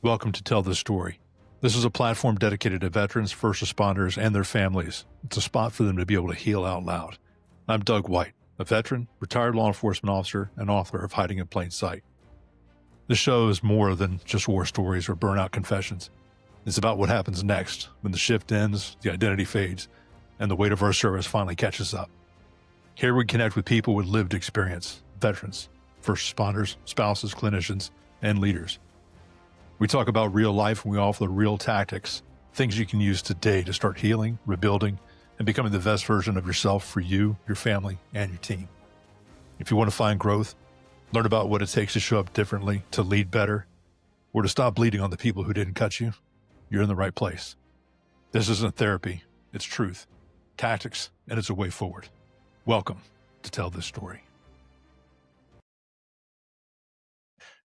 Welcome to Tell This Story. This is a platform dedicated to veterans, first responders, and their families. It's a spot for them to be able to heal out loud. I'm Doug White, a veteran, retired law enforcement officer, and author of Hiding in Plain Sight. This show is more than just war stories or burnout confessions. It's about what happens next when the shift ends, the identity fades, and the weight of our service finally catches up. Here we connect with people with lived experience, veterans, first responders, spouses, clinicians, and leaders. We talk about real life and we offer real tactics, things you can use today to start healing, rebuilding, and becoming the best version of yourself for you, your family, and your team. If you want to find growth, learn about what it takes to show up differently, to lead better, or to stop bleeding on the people who didn't cut you, you're in the right place. This isn't therapy, it's truth, tactics, and it's a way forward. Welcome to Tell This Story.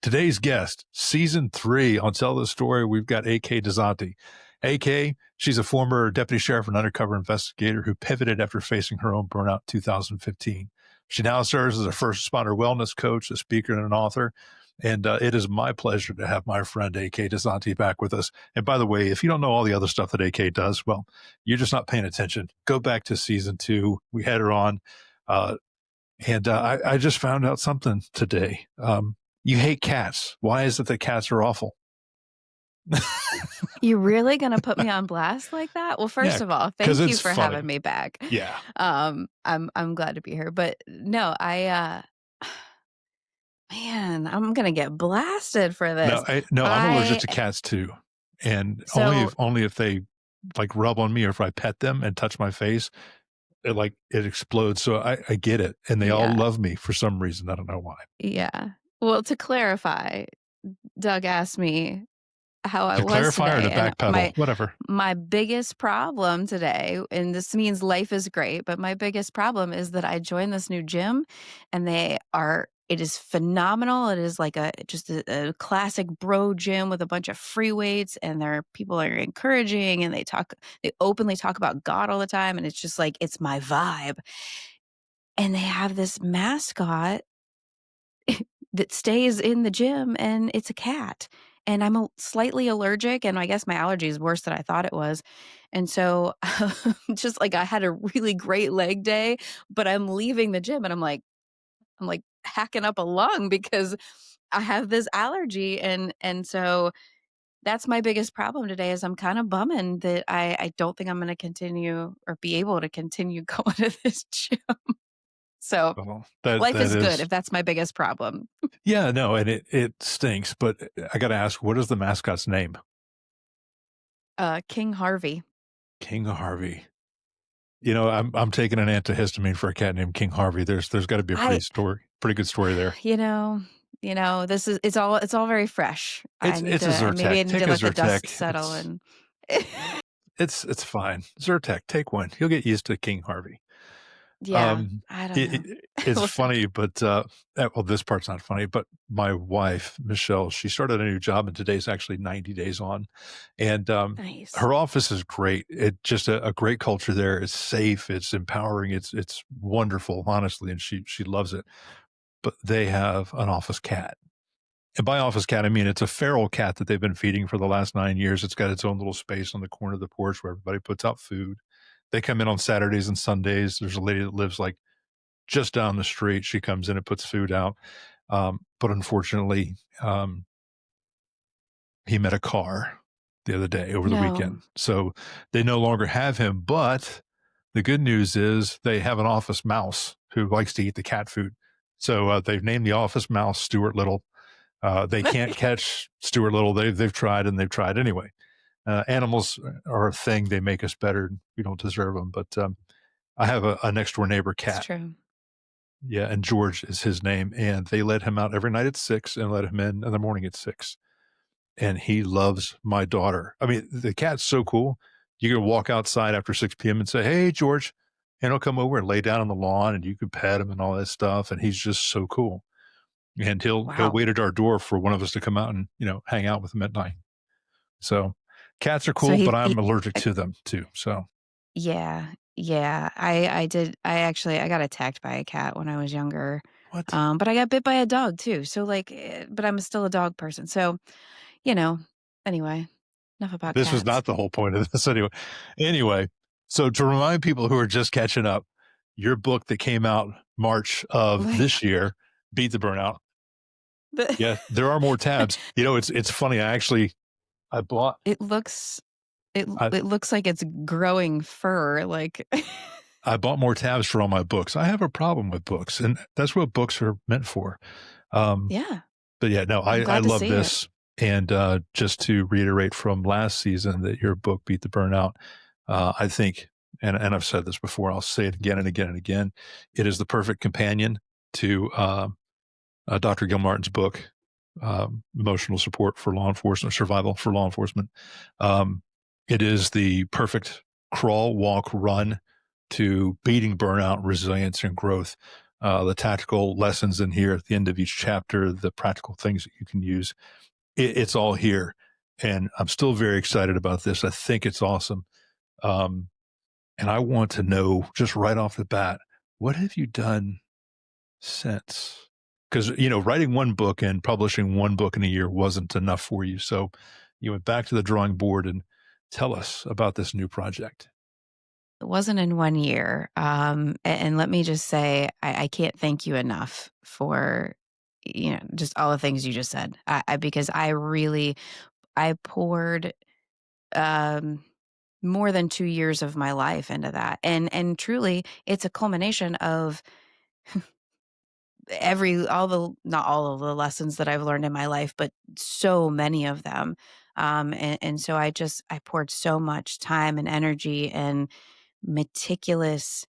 Today's guest, Season 3 on Tell This Story, we've got AK Dozanti. AK, she's a former deputy sheriff and undercover investigator who pivoted after facing her own burnout in 2015. She now serves as a first responder wellness coach, a speaker, and an author. And it is my pleasure to have my friend AK Dozanti back with us. And by the way, if you don't know all the other stuff that AK does, well, you're just not paying attention. Go back to Season 2. We had her on. I just found out something today. You hate cats. Why is it that cats are awful? You really gonna put me on blast like that? Well, first of all, thank you for having me back. Yeah. I'm glad to be here. But no, man, I'm gonna get blasted for this. I'm allergic to cats too. And only if they like rub on me or if I pet them and touch my face, it explodes. So I get it. And they all love me for some reason. I don't know why. Yeah. Well, to clarify, Doug asked me how I was clarify today. Or to backpedal, whatever. My biggest problem today, and this means life is great, but my biggest problem is that I joined this new gym and it is phenomenal. It is like just a classic bro gym with a bunch of free weights, and people are encouraging, and they openly talk about God all the time. And it's just like, it's my vibe. And they have this mascot that stays in the gym, and it's a cat. And I'm slightly allergic, and I guess my allergy is worse than I thought it was. And so just like I had a really great leg day, but I'm leaving the gym and I'm like hacking up a lung because I have this allergy. And so that's my biggest problem today is I'm kind of bumming that I don't think I'm going to continue or be able to continue going to this gym. So life is good if that's my biggest problem. Yeah, no, and it stinks, but I got to ask, what is the mascot's name? King Harvey. King Harvey. You know, I'm taking an antihistamine for a cat named King Harvey. There's got to be a pretty good story there. You know, it's all very fresh. It's a Zyrtec. Maybe I need to let the dust settle and it's fine. Zyrtec, take one. You'll get used to King Harvey. Yeah, I don't know. It's funny, but this part's not funny, but my wife, Michelle, she started a new job and today's actually 90 days on. And nice. Her office is great. It's just a great culture there. It's safe. It's empowering. It's wonderful, honestly. And she loves it. But they have an office cat. And by office cat, I mean, it's a feral cat that they've been feeding for the last 9 years. It's got its own little space on the corner of the porch where everybody puts out food. They come in on Saturdays and Sundays. There's a lady that lives like just down the street. She comes in and puts food out. But unfortunately, he met a car the other day over the weekend. So they no longer have him. But the good news is they have an office mouse who likes to eat the cat food. So they've named the office mouse Stuart Little. They can't catch Stuart Little. They've tried and they've tried anyway. Animals are a thing. They make us better. We don't deserve them. But I have a next door neighbor cat. That's true. Yeah. And George is his name. And they let him out every night at 6 and let him in the morning at 6. And he loves my daughter. I mean, the cat's so cool. You can walk outside after 6 p.m. and say, "Hey, George," and he'll come over and lay down on the lawn and you can pet him and all that stuff. And he's just so cool. And he'll wait at our door for one of us to come out and, hang out with him at night. So cats are cool, but I'm allergic to them too. So yeah. I got attacked by a cat when I was younger. What? But I got bit by a dog too. So but I'm still a dog person. So, Anyway, enough about This was cats. not the whole point of this anyway. Anyway, so to remind people who are just catching up, your book that came out March of this year, Beat the Burnout. The- Yeah, there are more tabs. It's funny. I bought it looks it I, it looks like it's growing fur. Like, I bought more tabs for all my books. I have a problem with books, and that's what books are meant for. Um, yeah, but yeah, no, I'm I glad to love see it. this. And just to reiterate from last season that your book Beat the Burnout, I think, and I've said this before, I'll say it again and again and again. It is the perfect companion to Dr. Gilmartin's book, Emotional Support for Law Enforcement, Survival for Law Enforcement. It is the perfect crawl, walk, run to beating burnout, resilience, and growth. The tactical lessons in here at the end of each chapter, the practical things that you can use, it's all here. And I'm still very excited about this. I think it's awesome. Um, and I want to know just right off the bat, what have you done since? Because, writing one book and publishing one book in a year wasn't enough for you. So you went back to the drawing board and tell us about this new project. It wasn't in 1 year. And let me just say, I can't thank you enough for, just all the things you just said. Because I poured um, more than 2 years of my life into that, and truly, it's a culmination of not all of the lessons that I've learned in my life, but so many of them. And so I poured so much time and energy and meticulous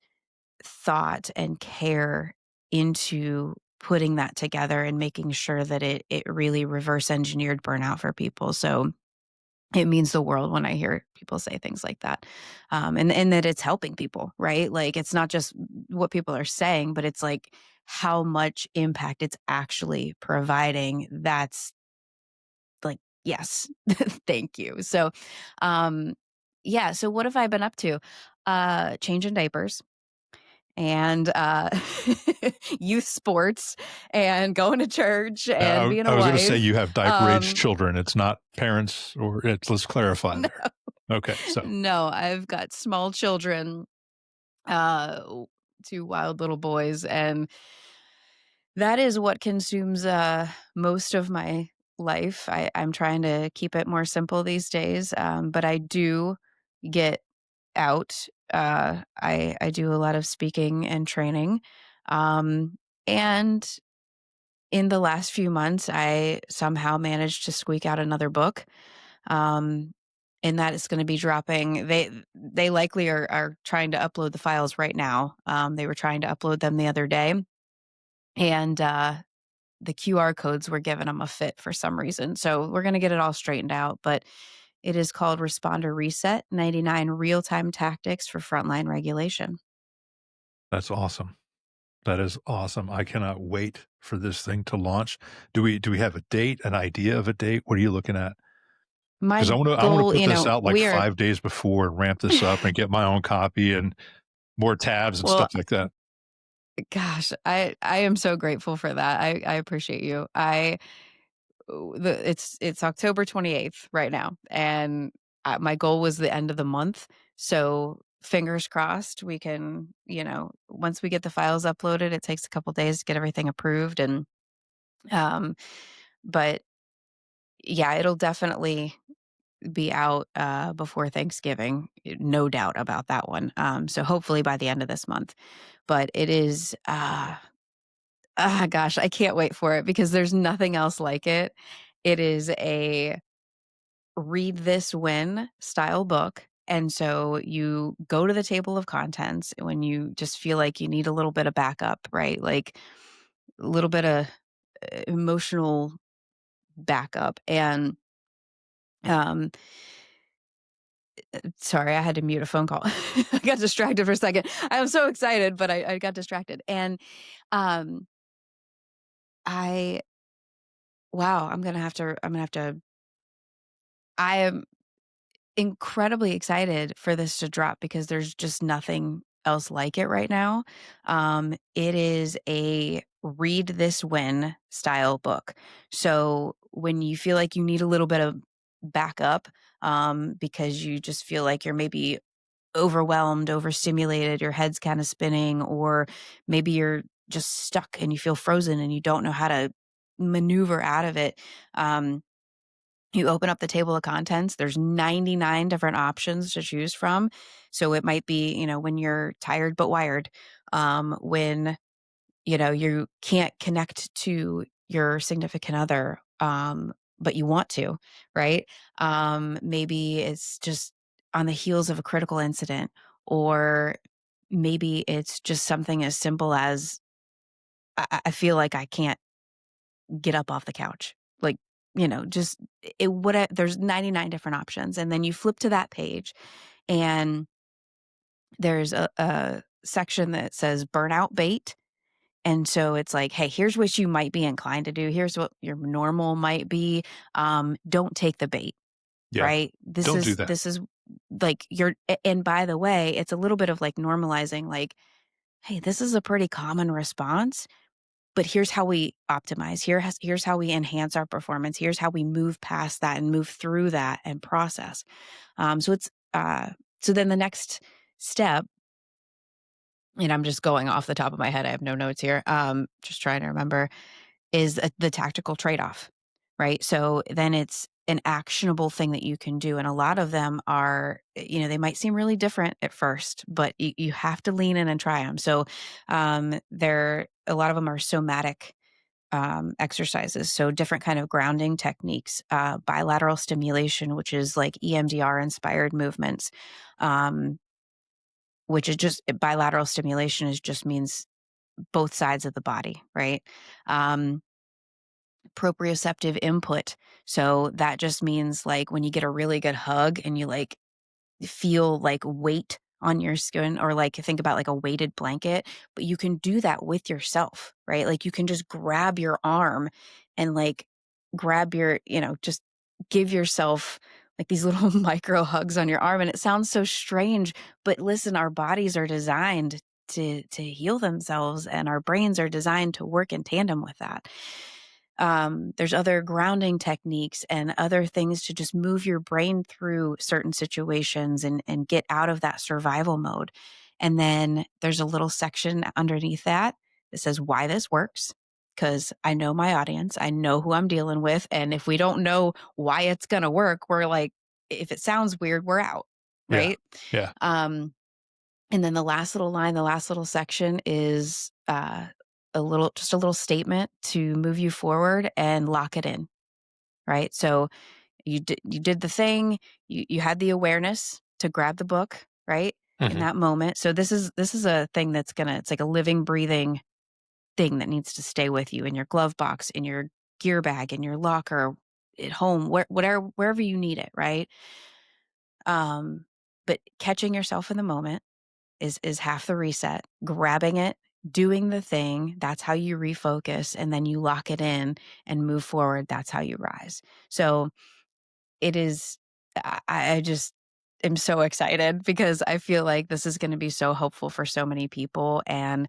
thought and care into putting that together and making sure that it really reverse engineered burnout for people. So it means the world when I hear people say things like that. And that it's helping people, right? Like, it's not just what people are saying, but it's like how much impact it's actually providing. That's like, yes, thank you. So, um, yeah. So what have I been up to? Changing diapers and youth sports and going to church and being I a was going to say wife. you have diaper age Um, children. It's not parents, let's clarify no, there. Okay. So no, I've got small children, uh, two wild little boys, and that is what consumes most of my life. I'm trying to keep it more simple these days, but I do get out. I do a lot of speaking and training, and in the last few months, I somehow managed to squeak out another book. Um, and that is going to be dropping. They likely are trying to upload the files right now. They were trying to upload them the other day, and the QR codes were giving them a fit for some reason. So we're going to get it all straightened out. But it is called Responder Reset-99 Real Time Tactics for Frontline Regulation. that's awesome. That is awesome. I cannot wait for this thing to launch. Do we have a date, an idea of a date? What are you looking at? My Because I want to goal, put this out like we are, 5 days before and ramp this up and get my own copy and more tabs and well, stuff like that. gosh, I am so grateful for that. I appreciate you. It's October 28th right now, and my goal was the end of the month. So fingers crossed we can, once we get the files uploaded, it takes a couple days to get everything approved, and um, but yeah, it'll definitely be out before Thanksgiving, no doubt about that one. So hopefully by the end of this month. But it is gosh, I can't wait for it because there's nothing else like it. It is a read this when style book. And so you go to the table of contents when you just feel like you need a little bit of backup, right? Like a little bit of emotional backup. And um, sorry, I had to mute a phone call. I got distracted for a second. I am so excited, but I got distracted. And um, I, wow, I am incredibly excited for this to drop because there's just nothing else like it right now. It is a read this when style book. So when you feel like you need a little bit of back up because you just feel like you're maybe overwhelmed, overstimulated, your head's kind of spinning, or maybe you're just stuck and you feel frozen and you don't know how to maneuver out of it. Um, you open up the table of contents, there's 99 different options to choose from. So it might be, when you're tired but wired, when you can't connect to your significant other, but you want to, right? Maybe it's just on the heels of a critical incident, or maybe it's just something as simple as I feel like I can't get up off the couch. Like, just there's 99 different options. And then you flip to that page and there's a section that says burnout bait. And so it's like, hey, here's what you might be inclined to do. Here's what your normal might be. Don't take the bait, Yeah. right? This Don't do is that. this is like and by the way, it's a little bit of like normalizing, like, hey, this is a pretty common response, but here's how we optimize. Here's how we enhance our performance. Here's how we move past that and move through that and process. So it's so then the next step, and I'm just going off the top of my head. I have no notes here. Just trying to remember is the tactical trade-off, right? So then it's an actionable thing that you can do. And a lot of them are, they might seem really different at first, but you have to lean in and try them. So a lot of them are somatic exercises. So different kind of grounding techniques, bilateral stimulation, which is like EMDR inspired movements, which is just bilateral stimulation is just means both sides of the body, right? Um, Proprioceptive input. So that just means like when you get a really good hug and you like feel like weight on your skin, or like think about like a weighted blanket, but you can do that with yourself, right? Like you can just grab your arm and like grab your, just give yourself like these little micro hugs on your arm. And it sounds so strange, but listen, our bodies are designed to heal themselves and our brains are designed to work in tandem with that. There's other grounding techniques and other things to just move your brain through certain situations and get out of that survival mode. And then there's a little section underneath that that says why this works. Because I know my audience, I know who I'm dealing with. And if we don't know why it's going to work, we're like, if it sounds weird, we're out. Yeah. Right. Yeah. And then the last little line, the last little section is just a little statement to move you forward and lock it in, right? So you did the thing, you had the awareness to grab the book, right? In Mhm. that moment. So this is a thing it's like a living, breathing thing that needs to stay with you in your glove box, in your gear bag, in your locker, at home, wherever you need it, right? But catching yourself in the moment is half the reset. Grabbing it, doing the thing, that's how you refocus, and then you lock it in and move forward, that's how you rise. So, it is I just am so excited because I feel like this is gonna be so helpful for so many people, and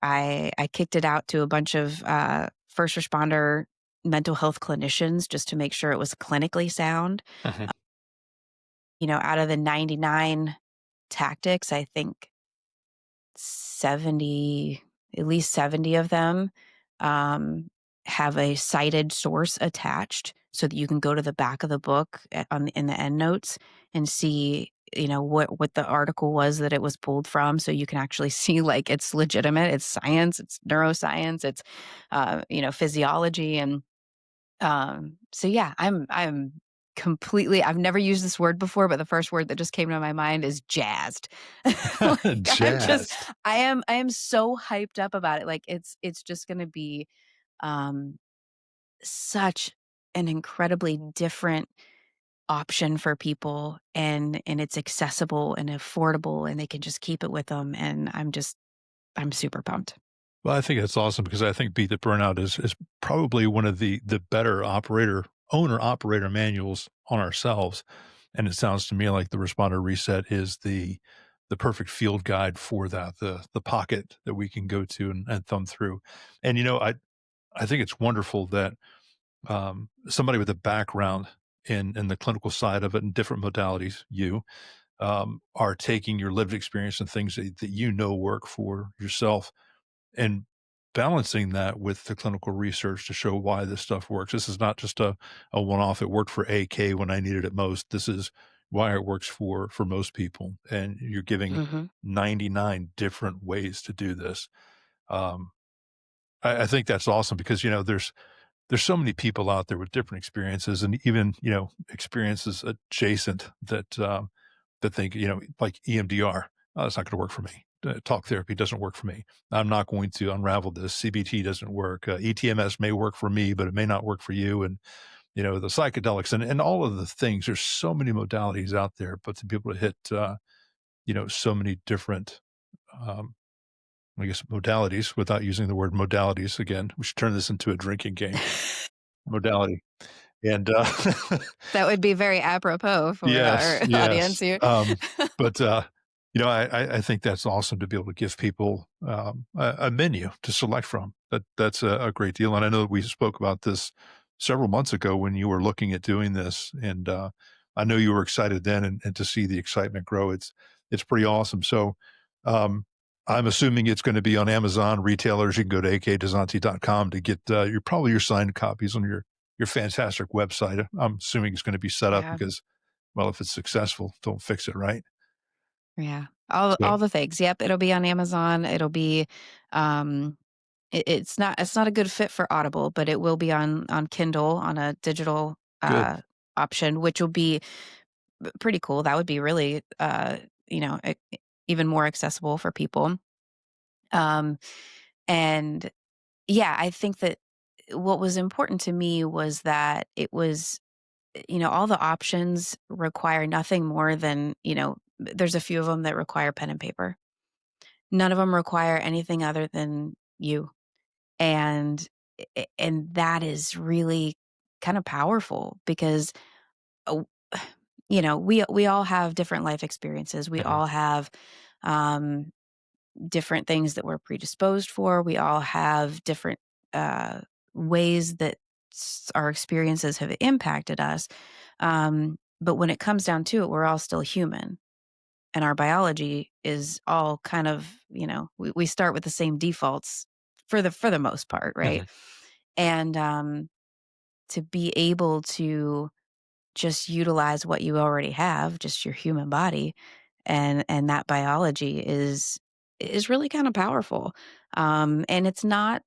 I kicked it out to a bunch of, first responder mental health clinicians just to make sure it was clinically sound. Mhm. Out of the 99 tactics, I think 70, at least 70 of them, um, have a cited source attached so that you can go to the back of the book in the end notes and see, what the article was that it was pulled from. So you can actually see like it's legitimate, it's science, it's neuroscience, it's, physiology. And so yeah, I'm completely I've never used this word before, but the first word that just came to my mind is jazzed. Like Jazzed. I am so hyped up about it. Like it's just gonna be um such an incredibly different option for people, and it's accessible and affordable and they can just keep it with them. And I'm super pumped. Well, I think that's awesome because I think Beat the Burnout is probably one of the better owner operator manuals on ourselves. And it sounds to me like the Responder Reset is the perfect field guide for that, the pocket that we can go to and thumb through. And I think it's wonderful that somebody with a background in the clinical side of it and different modalities, are taking your lived experience and things that you know work for yourself and balancing that with the clinical research to show why this stuff works. This is not just a one-off. It worked for AK when I needed it most. This is why it works for most people. And you're giving Mhm. 99 different ways to do this. Um, I think that's awesome because, there's so many people out there with different experiences and even, experiences adjacent that think, like EMDR, oh, that's not going to work for me. Talk therapy doesn't work for me. I'm not going to unravel this. CBT doesn't work. ETMS may work for me, but it may not work for you. And, the psychedelics and all of the things, there's so many modalities out there, but to be able to hit, so many different, um, I guess, modalities without using the word modalities again, we should turn this into a drinking game modality. And, That would be very apropos for yes, our audience yes. here. But, I think that's awesome to be able to give people, a menu to select from. That's a great deal, and I know that we spoke about this several months ago when you were looking at doing this, and, I know you were excited then and to see the excitement grow, it's pretty awesome. So, um, I'm assuming it's gonna be on Amazon retailers. You can go to akdozanti.com to get, your signed copies on your fantastic website. I'm assuming it's gonna be set up Yeah. because, well, if it's successful, don't fix it, right? Yeah. All So the things. Yep, it'll be on Amazon. It'll be, um it's not a good fit for Audible, but it will be on Kindle on a digital, good. option, which will be pretty cool. That would be really, even more accessible for people. Um, and yeah, I think that what was important to me was that it was, all the options require nothing more than, there's a few of them that require pen and paper. None of them require anything other than you. And and that is really kind of powerful because, uh, we all have different life experiences. We Mhm, all have, um, different things that we're predisposed for. We all have different, uh, ways that our experiences have impacted us. But when it comes down to it, we're all still human, and our biology is all kind of, we start with the same defaults for the most part, right? mhm. And to be able to just utilize what you already have, just your human body, and that biology is really kind of powerful. And it's not.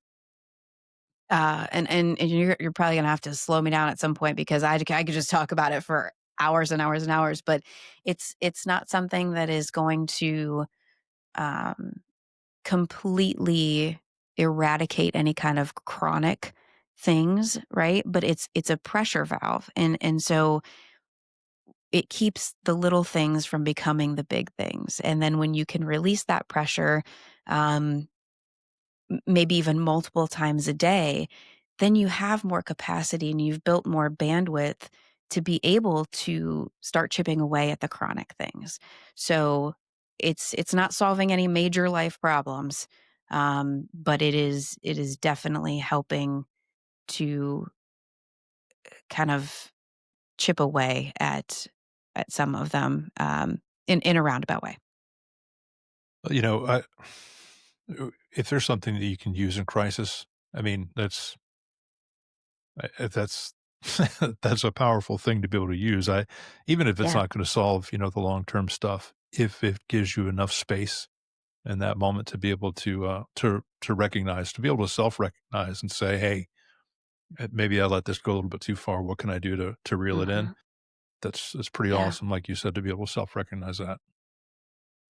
And you're probably gonna have to slow me down at some point because I could just talk about it for hours and hours and hours. But it's not something that is going to, um, completely eradicate any kind of chronic things, right? But it's a pressure valve, and so it keeps the little things from becoming the big things. And then when you can release that pressure, um, maybe even multiple times a day, then you have more capacity and you've built more bandwidth to be able to start chipping away at the chronic things. So it's not solving any major life problems, but it is definitely helping to kind of chip away at some of them, in a roundabout way. I if there's something that you can use in crisis, I mean, that's that's a powerful thing to be able to use. Even if it's Yeah. not gonna solve, the long-term stuff, if it gives you enough space in that moment to be able to recognize, to be able to self-recognize and say, "Hey, maybe I let this go a little bit too far. What can I do to reel it in?" Mhm. That's pretty Yeah. awesome, like you said, to be able to self-recognize that.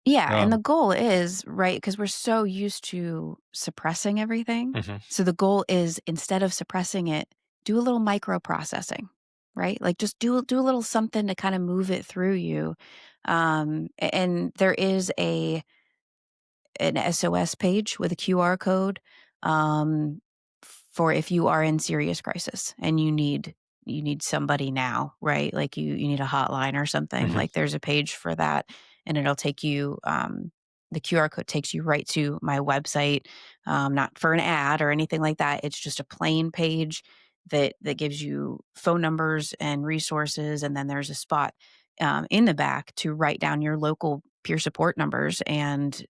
Yeah, and the Um goal is, right, because 'cause we're so used to suppressing everything. Mhm. So the goal is instead of suppressing it, do a little micro processing, right? Like, just do a little something to kinda move it through you. And there is an SOS page with a QR code, um, for if you are in serious crisis and you need somebody now, right? Like you need a hotline or something. Mhm. Like there's a page for that, and it'll take you. The QR code takes you right to my website, not for an ad or anything like that. It's just a plain page that gives you phone numbers and resources, and then there's a spot in the back to write down your local peer support numbers and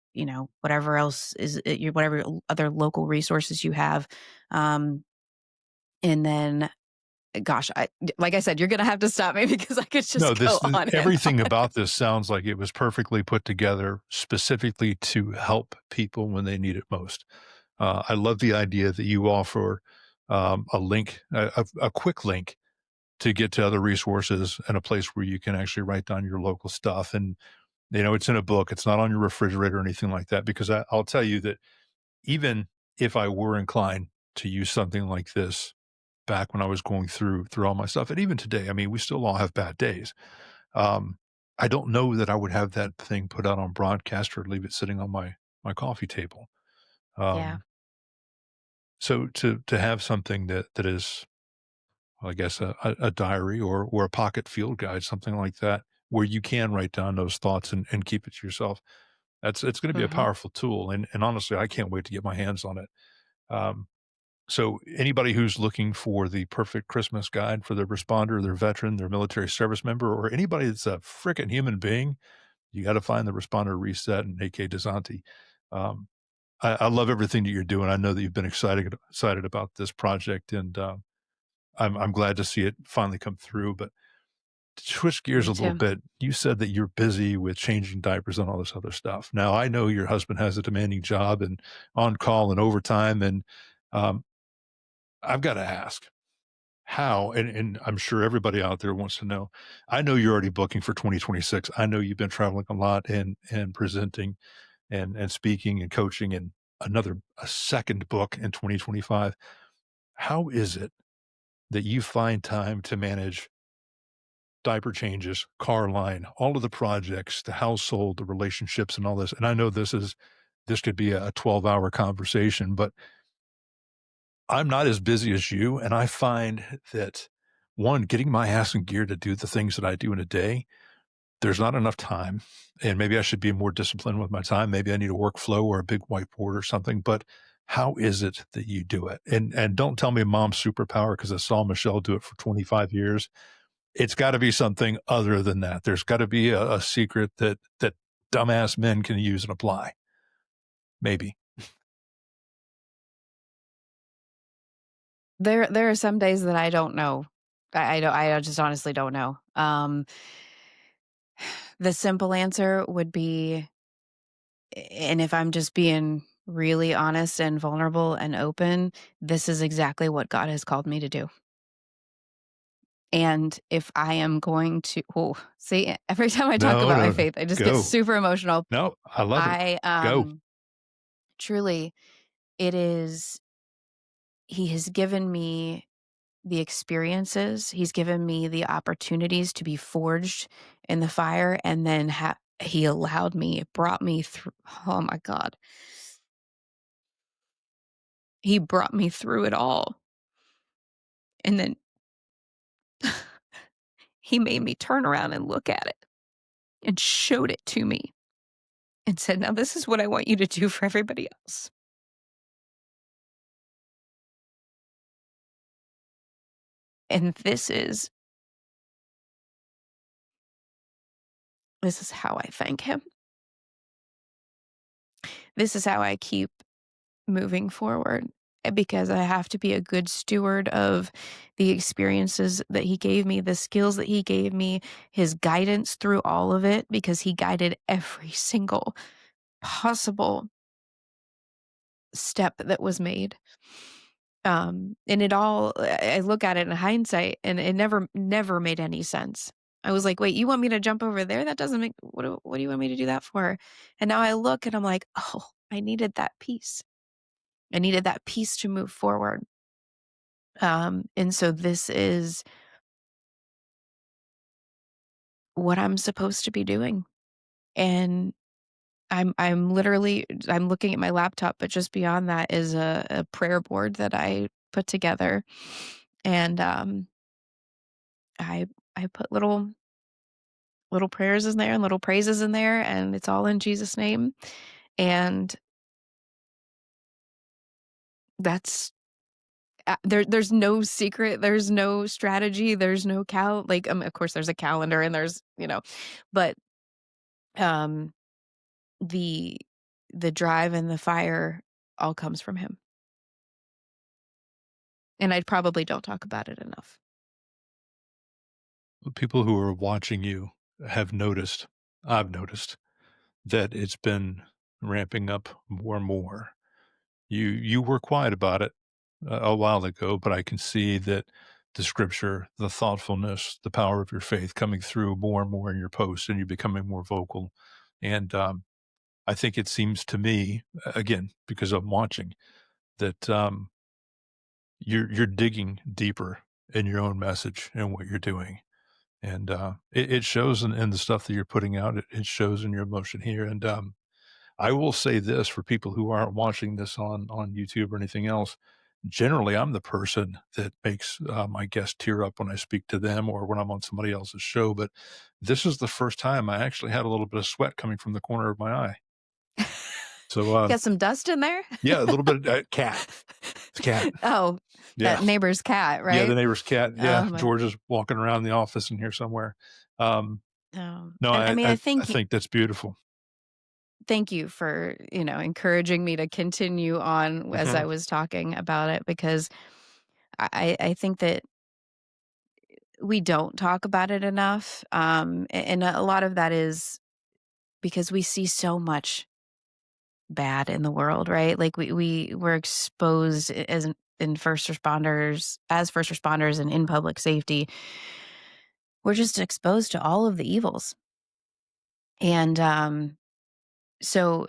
whatever else is whatever other local resources you have. Um, and then, gosh, like I said, you're gonna have to stop me because I could No, just go on and everything on. about this sounds like it was perfectly put together specifically to help people when they need it most. I love the idea that you offer a link, a quick link to get to other resources and a place where you can actually write down your local stuff. And, it's in a book, it's not on your refrigerator or anything like that, because I'll tell you that even if I were inclined to use something like this back when I was going through all my stuff, and even today, I mean, we still all have bad days. Um, I don't know that I would have that thing put out on broadcast or leave it sitting on my coffee table. Yeah, Um, so to have something that is, well, I guess, a diary or a pocket field guide, something like that, where you can write down those thoughts and keep it to yourself. It's going to be a hmm powerful tool, and honestly, I can't wait to get my hands on it. Um, so anybody who's looking for the perfect Christmas guide for their responder, their veteran, their military service member, or anybody that's a freaking human being, you got to find the responder reset and AK Dozanti. Um, I love everything that you're doing. I know that you've been excited about this project, and I'm glad to see it finally come through. But to switch gears me a little too. bit, you said that you're busy with changing diapers and all this other stuff. Now, I know your husband has a demanding job and on call and overtime, and um, I've got to ask how, and I'm sure everybody out there wants to know. I know you're already booking for 2026. I know you've been traveling a lot and presenting and speaking and coaching and a second book in 2025. How is it that you find time to manage diaper changes, car line, all of the projects, the household, the relationships, and all this? And I know this could be a 12-hour conversation, but I'm not as busy as you, and I find that, one, getting my ass in gear to do the things that I do in a day, there's not enough time, and maybe I should be more disciplined with my time. Maybe I need a workflow or a big whiteboard or something, but how is it that you do it? And don't tell me mom's superpower, because I saw Michelle do it for 25 years. It's gotta be something other than that. There's gotta be a secret that dumbass men can use and apply. Maybe. There are some days that I don't know. I don't. I just honestly don't know. The simple answer would be, and if I'm just being really honest and vulnerable and open, this is exactly what God has called me to do. And if I am going to, oh, see, every time I talk No, about my no, no. faith, I just get Go. super emotional. No, I love it. I Go. truly, it is. He has given me the experiences. He's given me the opportunities to be forged in the fire, and then he allowed me, brought me through. Oh my God, he brought me through it all, and then he made me turn around and look at it and showed it to me and said, "Now this is what I want you to do for everybody else." And this is how I thank him. This is how I keep moving forward, because I have to be a good steward of the experiences that he gave me, the skills that he gave me, his guidance through all of it, because he guided every single possible step that was made. And it all, I look at it in hindsight, and it never made any sense. I was like, wait, you want me to jump over there? That doesn't make, what do you want me to do that for? And now I look and I'm like, oh, I needed that piece. I needed that piece to move forward. And so this is what I'm supposed to be doing. And I'm literally, I'm looking at my laptop, but just beyond that is a prayer board that I put together. And I I put little prayers in there and little praises in there, and it's all in Jesus' name. And that's there's no secret, there's no strategy, there's no like, of course, there's a calendar and there's, but, um, the the drive and the fire all comes from him, and I probably don't talk about it enough. People who are watching you have noticed, I've noticed, that it's been ramping up more and more. You were quiet about it a while ago, but I can see that the scripture, the thoughtfulness, the power of your faith coming through more and more in your posts, and you becoming more vocal. And I think it seems to me, again, because I'm watching, that you're digging deeper in your own message and what you're doing. And it shows in the stuff that you're putting out. It shows in your emotion here. And I will say this for people who aren't watching this on YouTube or anything else. Generally, I'm the person that makes my guests tear up when I speak to them or when I'm on somebody else's show. But this is the first time I actually had a little bit of sweat coming from the corner of my eye. So, Got some dust in there? yeah, a little bit of cat. It's cat. Oh, Yeah. that neighbor's cat, Yeah, the right? neighbor's cat. Oh Yeah, my George is walking around the office in here somewhere. Um, no, and I mean, I think that's beautiful. thank you for, encouraging me to continue on as I Mhm. was talking about it because I think that we don't talk about it enough. And a lot of that is because we see so much bad in the world, right? Like we were exposed in first responders and in public safety. We're just exposed to all of the evils. And so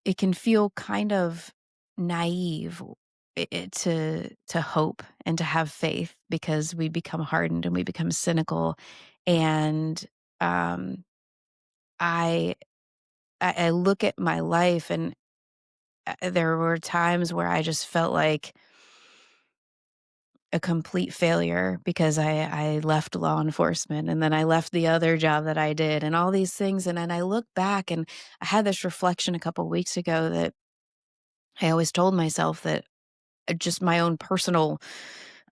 it can feel kind of naive to hope and to have faith because we become hardened and we become cynical. And um, I I look at my life and there were times where I just felt like a complete failure because I left law enforcement and then I left the other job that I did and all these things. And then I look back and I had this reflection a couple weeks ago that I always told myself that just my own personal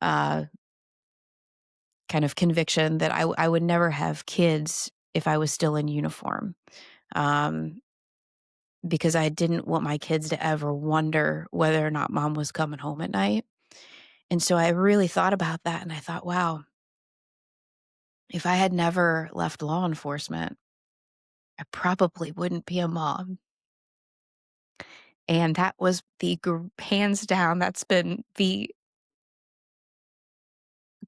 uh, kind of conviction that I would never have kids if I was still in uniform. Um, because I didn't want my kids to ever wonder whether or not mom was coming home at night. And so I really thought about that and I thought, wow, if I had never left law enforcement, I probably wouldn't be a mom. And that was hands down, that's been the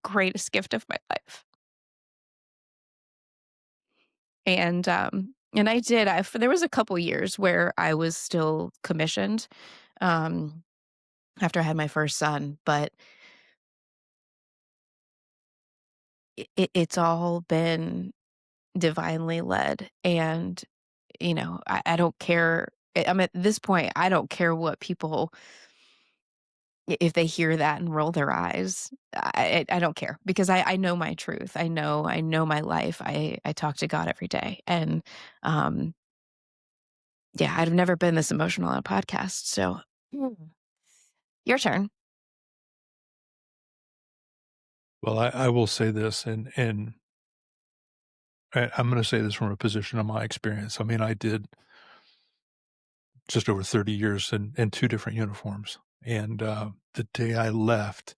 greatest gift of my life. And I did, there was a couple years where I was still commissioned, um, after I had my first son, but it's all been divinely led. And, I don't care. I'm at this point, I don't care what people if they hear that and roll their eyes. I don't care because I know my truth. I know my life. I talk to God every day. And um yeah, I've never been this emotional on a podcast. So your turn. Well, I will say this, and I'm gonna say this from a position of my experience. I mean, I did just over 30 years in 2 different uniforms, and, the day I left,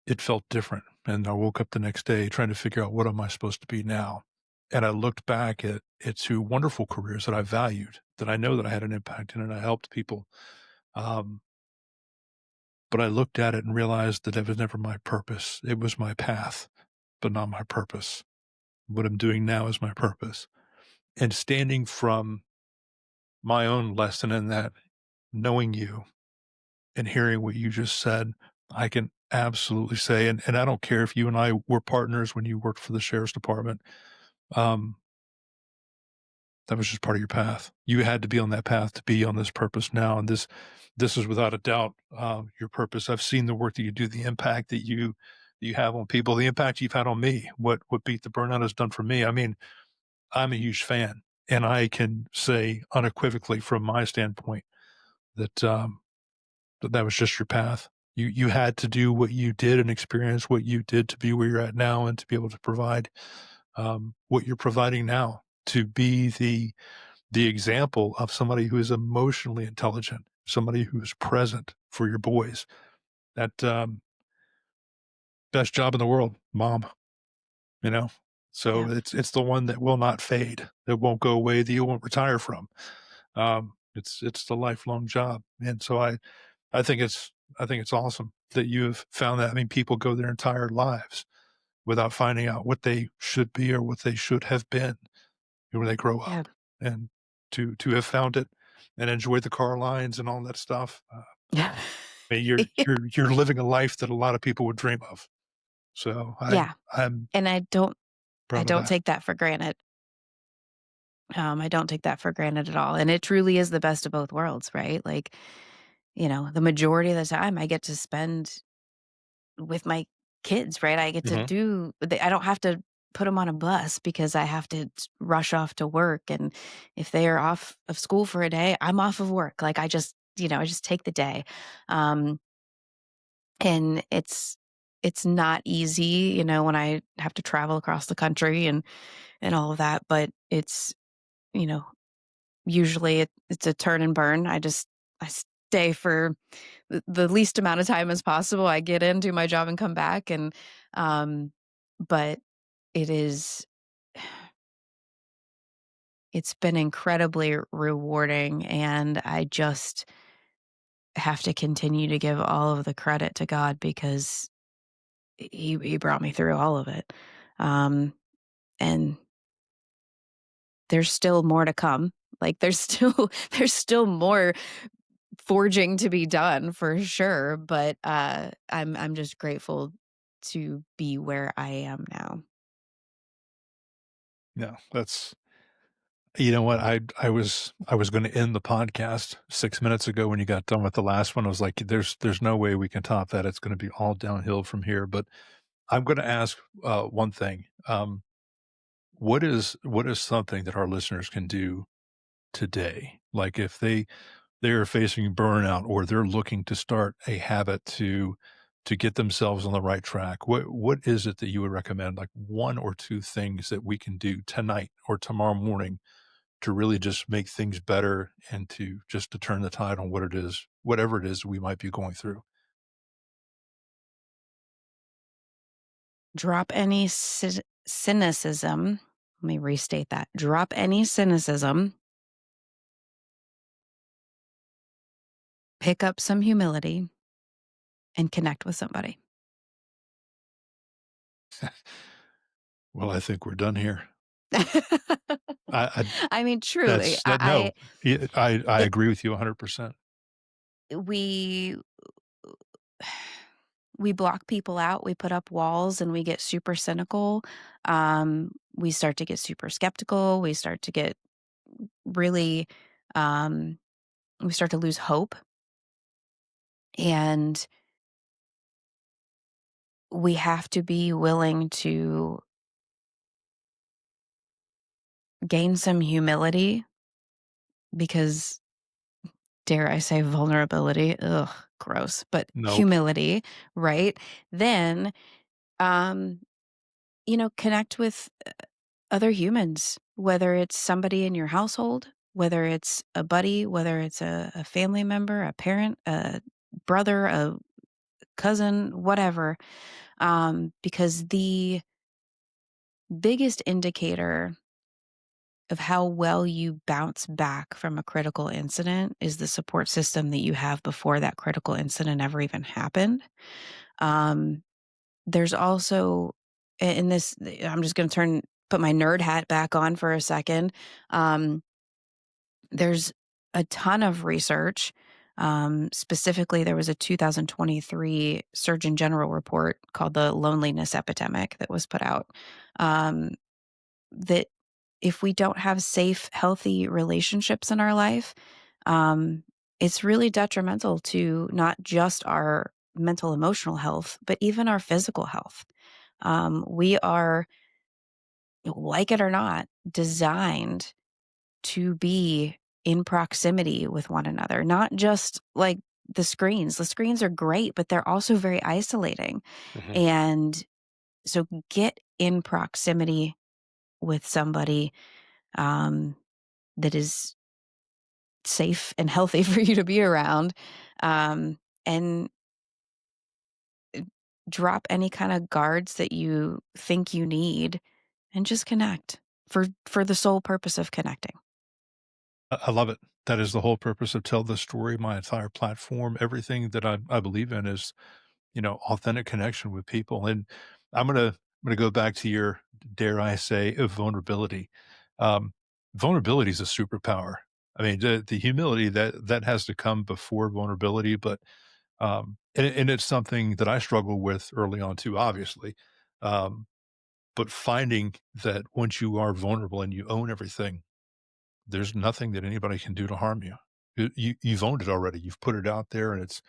it felt different, and I woke up the next day trying to figure out what am I supposed to be now, and I looked back at 2 wonderful careers that I valued, that I know that I had an impact in and I helped people, um, but I looked at it and realized that it was never my purpose. It was my path, but not my purpose. What I'm doing now is my purpose. And standing from my own lesson in that, knowing you and hearing what you just said, I can absolutely say, and I don't care if you and I were partners when you worked for the sheriff's department, um, that was just part of your path. You had to be on that path to be on this purpose now, and this is without a doubt your purpose. I've seen the work that you do, the impact that you have on people, the impact you've had on me. What Beat the Burnout has done for me. I mean, I'm a huge fan, and I can say unequivocally from my standpoint that that was just your path. You had to do what you did and experience what you did to be where you're at now and to be able to provide, what you're providing now, to be the example of somebody who is emotionally intelligent, somebody who is present for your boys. That, best job in the world, mom, you know? So Yeah. it's the one that will not fade, that won't go away, that you won't retire from. It's the lifelong job, and so I think it's awesome that you've found that. I mean, people go their entire lives without finding out what they should be or what they should have been when they grow Yeah. up, and to have found it and enjoy the car lines and all that stuff, Yeah. I mean, you're living a life that a lot of people would dream of. So Yeah. I'm And I proud of don't that. take that for granted. I don't take that for granted at all. And it truly is the best of both worlds, right? Like, the majority of the time I get to spend with my kids, right? I get to Mhm. I don't have to put them on a bus because I have to rush off to work. And if they are off of school for a day, I'm off of work. Like I just take the day. Um, and it's not easy, when I have to travel across the country and all of that, but you know, usually it's a turn and burn. I stay for the least amount of time as possible. I get in, do my job, and come back. Um, but it is, it's been incredibly rewarding, and I just have to continue to give all of the credit to God because He brought me through all of it. Um, and there's still more to come. Like there's still there's still more forging to be done for sure, but, I'm just grateful to be where I am now. Yeah, that's you know what? I was gonna end the podcast 6 minutes ago when you got done with the last one. I was like, "There's no way we can top that. It's gonna be all downhill from here." But I'm gonna ask, one thing. What is something that our listeners can do today? Like, if they are facing burnout or they're looking to start a habit to get themselves on the right track, what is it that you would recommend? Like, 1 or 2 things that we can do tonight or tomorrow morning to really just make things better and to turn the tide on whatever it is we might be going through. Drop any cynicism. Let me restate that. Drop any cynicism, pick up some humility, and connect with somebody. Well, I think we're done here. I I mean, truly, that's that no, I it agree with you 100%. we we block people out, we put up walls, and we get super cynical. We start to get super skeptical. We start to get really, um, we start to lose hope. And we have to be willing to gain some humility because, dare I say, vulnerability, ugh, gross, but Nope. humility, right? Then, um, connect with other humans, whether it's somebody in your household, whether it's a buddy, whether it's a family member, a parent, a brother, a cousin, whatever. Because the biggest indicator of how well you bounce back from a critical incident is the support system that you have before that critical incident ever even happened. Um, there's also in this, I'm just going to put my nerd hat back on for a second. Um, there's a ton of research. Specifically, there was a 2023 Surgeon General report called the Loneliness Epidemic that was put out. Um, that if we don't have safe, healthy relationships in our life, um, it's really detrimental to not just our mental, emotional health, but even our physical health. We are, like it or not, designed to be in proximity with one another, not just like the screens. The screens are great, but they're also very isolating. Mhm. And so get in proximity with somebody um, that is safe and healthy for you to be around, and drop any kind of guards that you think you need, and just connect for the sole purpose of connecting. I love it. That is the whole purpose of Tell the Story. My entire platform, everything that I believe in is, authentic connection with people. And I'm gonna go back to your, dare I say, vulnerability. Um, Vulnerability is a superpower. I mean, the humility that has to come before vulnerability, but and it's something that I struggle with early on too, obviously. Um, but finding that once you are vulnerable and you own everything, there's nothing that anybody can do to harm you. You've owned it already. You've put it out there, and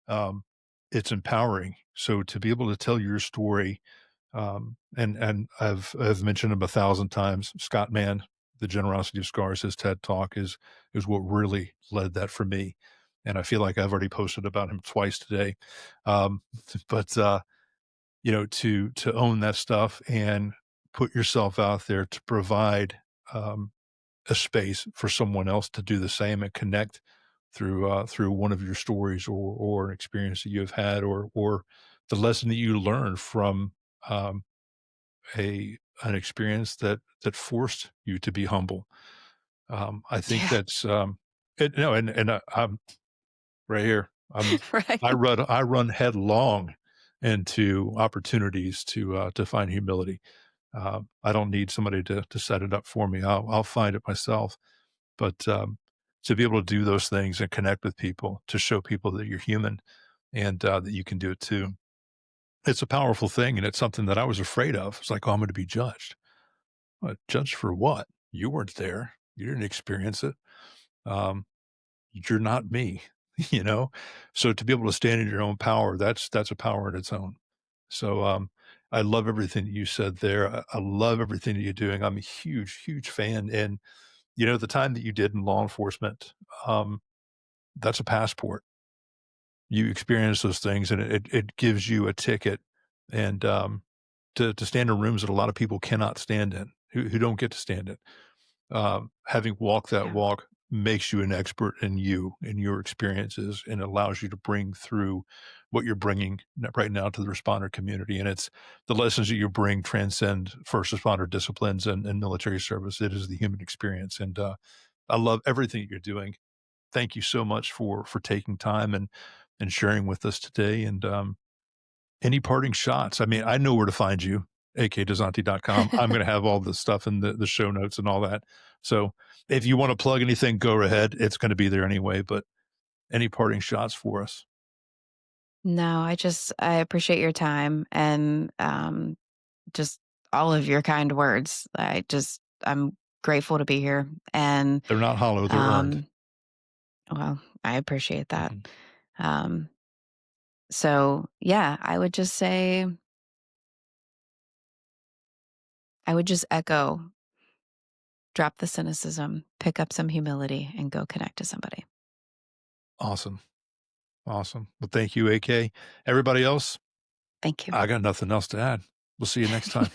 um, it's empowering. So to be able to tell your story, and I've mentioned him 1,000 times. Scott Mann, The Generosity of Scars, his TED Talk is what really led that for me, and I feel like I've already posted about him twice today. Um, but to own that stuff and put yourself out there to provide a space for someone else to do the same and connect through one of your stories or an experience that you've had or the lesson that you learned from um, a an experience that forced you to be humble. I think Yeah, that's it, no, and I'm right here. right. I run headlong into opportunities to find humility. I don't need somebody to set it up for me. I'll find it myself. But to be able to do those things and connect with people, to show people that you're human and that you can do it too, it's a powerful thing. And it's something that I was afraid of. It's like, oh, I'm going to be judged. Judged for what? You weren't there. You didn't experience it. Um, you're not me, you know? So to be able to stand in your own power, that's a power in its own. So I love everything that you said there. I love everything that you're doing. I'm a huge, huge fan. And the time that you did in law enforcement, um, that's a passport. You experience those things, and it gives you a ticket, and to stand in rooms that a lot of people cannot stand in, who don't get to stand in. Having walked that Yeah. walk makes you an expert in you and your experiences, and allows you to bring through what you're bringing right now to the responder community. And it's the lessons that you bring transcend first responder disciplines and military service. It is the human experience, and I love everything you're doing. Thank you so much for taking time and sharing with us today. And any parting shots? I mean, I know where to find you, akdozanti.com. I'm going to have all the stuff in the show notes and all that. So if you want to plug anything, go ahead. It's going to be there anyway. But any parting shots for us? No, I appreciate your time and just all of your kind words. I'm grateful to be here, and They're not hollow; they're earned. um, well, I appreciate that. Mhm. Um, so yeah, I would just echo, drop the cynicism, pick up some humility, and go connect to somebody. Awesome, awesome. Well, thank you, AK. Everybody else, Thank you. I got nothing else to add. We'll see you next time.